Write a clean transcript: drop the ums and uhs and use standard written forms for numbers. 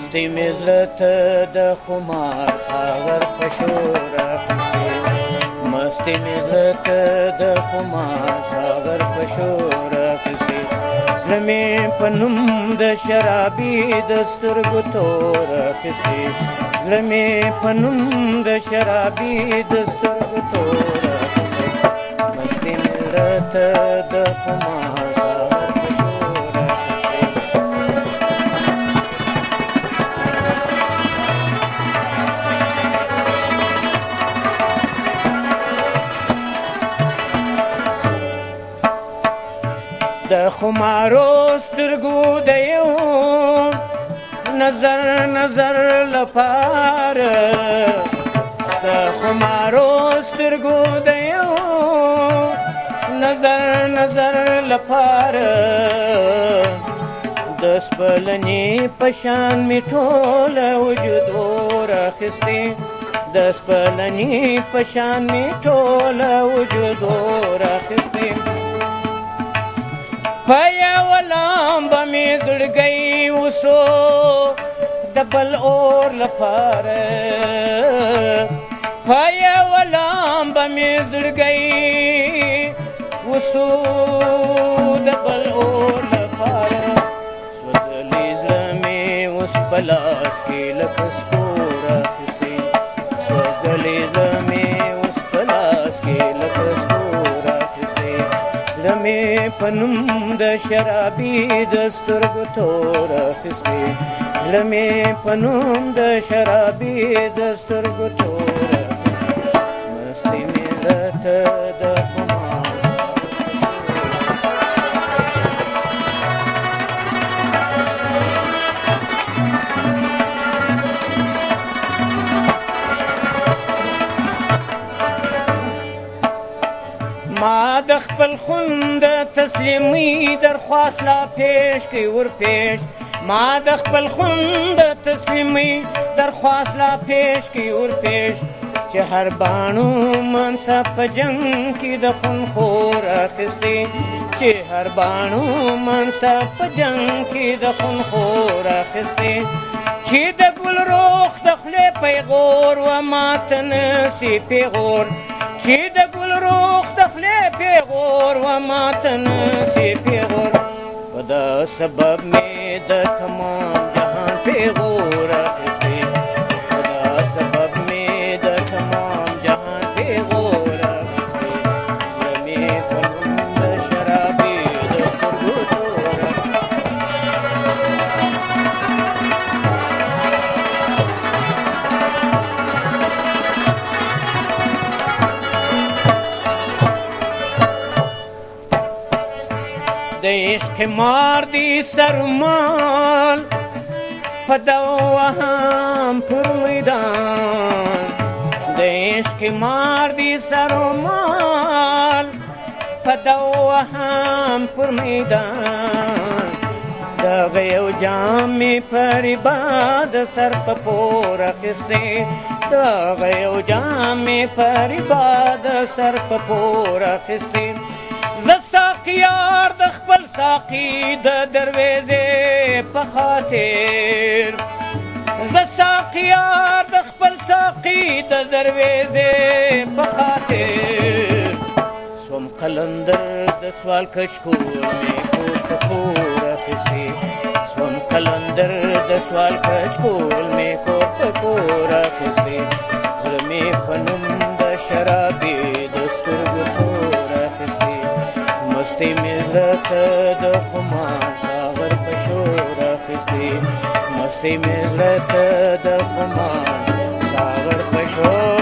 مستی مې زړه ته د خمار ساغر په شور اخیستې مستی مې زړه ته د خمار ساغر په شور اخیستې زړه مې په نوم د شرابي د سترګو تور اخیستې زړه مې په نوم د شرابي د سترګو تور اخیستې مستی مې زړه ته د خمار ساغر په شور اخیستې د خمارو سترګو د یو نظر لپاره د خمارو سترګو د یو نظر لپاره د سپلنې په شان مې ټوله وجود اور اخیستې د سپلنې په شان مې ټوله وجود اور اخیستې په یوه لامبه مې زړګی وسو د بل اور لپاره په یوه لامبه مې زړګی وسو د بل اور لپاره سوځلی زړه مې اوس په لاس کې لکه سپور اخیستې سوځلی زړه مې اوس په لاس کې لکه سپور اخیستې زړه مې په نوم د شرابي د سترګو تور اخیستې زړه مې په نوم د شرابي د سترګو تور اخیستې مستی مې زړه ته د خمار ما د خپل خوند تسلیمي درخواست لا پیش کړي ورپیش ما د خپل خوند تسلیمي درخواست لا پیش کړي ورپیش چې هر بانو منصب په جنګ کې د خون خور اخیستې چې هر بانو منصب په جنګ کې د خون خور اخیستې چې د ګل روخ د خولې پیغور و ماته نسي پیغور چې د ګل روخ د خولې پیغور و ماته نسي پیغور په دا سبب مې د تمام جهان پیغور اخیستې په دا سبب مې د تمام جهان پیغور اخیستې زړه مې په نوم د شرابي د سترګو تور د عشق مار دی سرمال په دوام پر میدان د عشق مار دی سرمال په دوام پر میدان دغه یو جام مې پر عباد سر په پور اخیستې دغه یو جام مې پر عباد سر په پور اخیستې زه ساقیار د خپل ساقي د درویزې په خاطر زه ساقیار د خپل ساقي د درویزې په خاطر سوم قلندر د سوال کچکول مې کور په کور اخیستې سوم قلندر د سوال کچکول مې کور په کور اخیستې زړه مې په نوم د شرابي د سترګو تور اخیستې مستی مې زړه ته د خمار ساغر په شور اخیستې مستی مې زړه ته د خمار ساغر په شور